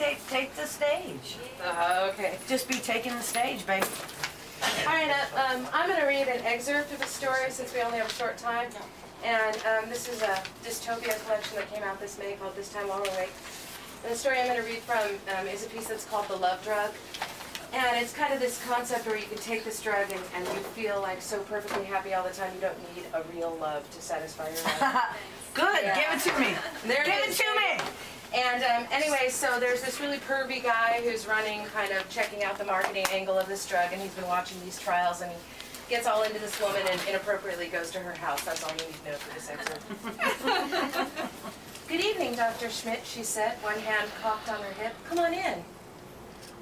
take the stage. Okay. Just be taking the stage, baby. All right, I'm going to read an excerpt of a story since we only have a short time. And this is a dystopia collection that came out this May called This Time While We're Awake. And the story I'm going to read from is a piece that's called The Love Drug. And it's kind of this concept where you can take this drug and you feel like so perfectly happy all the time you don't need a real love to satisfy your life. Good, Yeah. give it to me. There Give it it is. to me. And anyway, so there's this really pervy guy who's running, kind of checking out the marketing angle of this drug, and he's been watching these trials, and he gets all into this woman and inappropriately goes to her house. That's all you need to know for this excerpt. Good evening, Dr. Schmidt, she said, one hand cocked on her hip. Come on in.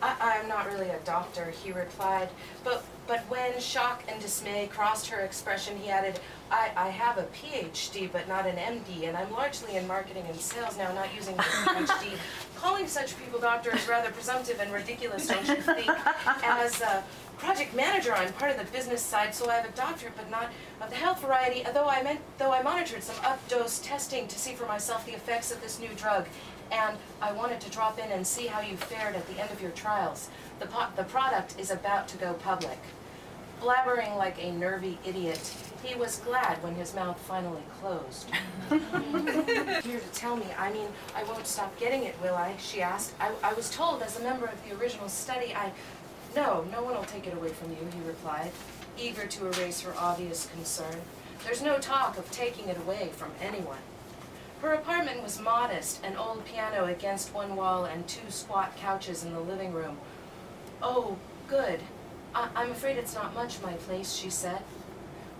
I'm not really a doctor, he replied, but when shock and dismay crossed her expression, he added, I have a PhD, but not an MD, and I'm largely in marketing and sales now, not using the PhD. Calling such people doctor is rather presumptive and ridiculous, don't you think? As a project manager, I'm part of the business side, so I have a doctorate, but not of the health variety, though I monitored some up-dose testing to see for myself the effects of this new drug. And I wanted to drop in and see how you fared at the end of your trials. The product is about to go public. Blabbering like a nervy idiot, he was glad when his mouth finally closed. Here to tell me, I mean, I won't stop getting it, will I? She asked. I was told as a member of the original study, No, no one will take it away from you, he replied, eager to erase her obvious concern. There's no talk of taking it away from anyone. Her apartment was modest, an old piano against one wall and 2 squat couches in the living room. Oh, good. I'm afraid it's not much, my place, she said.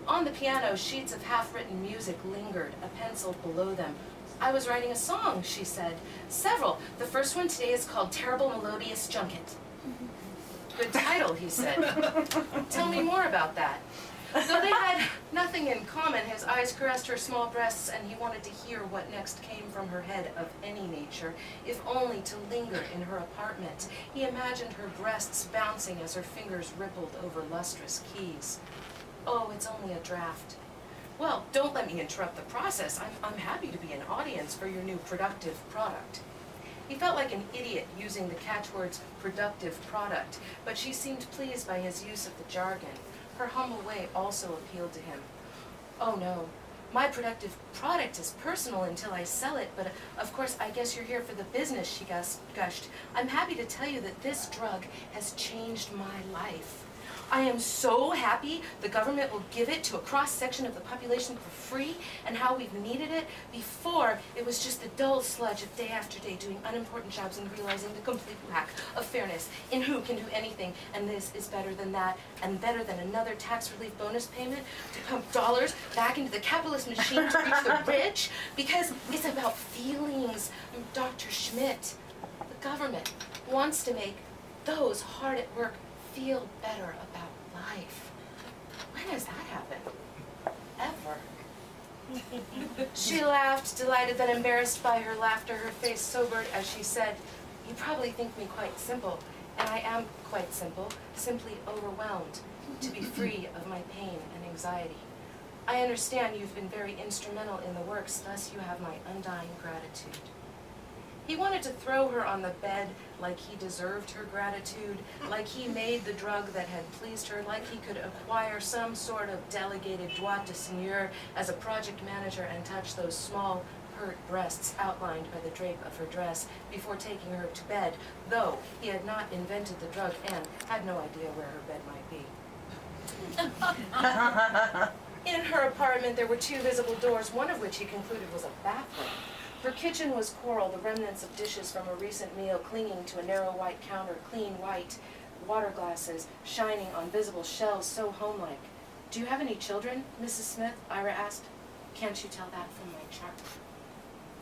On the piano, sheets of half-written music lingered, a pencil below them. I was writing a song, she said. Several. The first one today is called Terrible Melodious Junket. Good title, he said. Tell me more about that. Though they had nothing in common, his eyes caressed her small breasts, and he wanted to hear what next came from her head of any nature, if only to linger in her apartment. He imagined her breasts bouncing as her fingers rippled over lustrous keys. Oh, it's only a draft. Well, don't let me interrupt the process. I'm happy to be an audience for your new productive product. He felt like an idiot using the catchwords productive product, but she seemed pleased by his use of the jargon. Her humble way also appealed to him. Oh no, my productive product is personal until I sell it, but of course I guess you're here for the business, she gushed. I'm happy to tell you that this drug has changed my life. I am so happy the government will give it to a cross-section of the population for free, and how we've needed it. Before, it was just the dull sludge of day after day doing unimportant jobs and realizing the complete lack of fairness in who can do anything, and this is better than that, and better than another tax relief bonus payment to pump dollars back into the capitalist machine to reach the rich, because it's about feelings. Dr. Schmidt, the government wants to make those hard at work feel better about life. When has that happened? Ever. She laughed, delighted then embarrassed by her laughter, her face sobered as she said, You probably think me quite simple, and I am quite simple, simply overwhelmed, to be free of my pain and anxiety. I understand you've been very instrumental in the works, thus you have my undying gratitude. He wanted to throw her on the bed like he deserved her gratitude, like he made the drug that had pleased her, like he could acquire some sort of delegated droit de seigneur as a project manager and touch those small, hurt breasts outlined by the drape of her dress before taking her to bed, though he had not invented the drug and had no idea where her bed might be. In her apartment, there were 2 visible doors, one of which he concluded was a bathroom. Her kitchen was coral, the remnants of dishes from a recent meal clinging to a narrow white counter, clean white water glasses shining on visible shelves so homelike. Do you have any children, Mrs. Smith? Ira asked. Can't you tell that from my chart?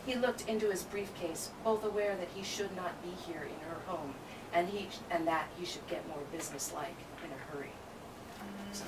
He looked into his briefcase, both aware that he should not be here in her home, and that he should get more businesslike in a hurry. So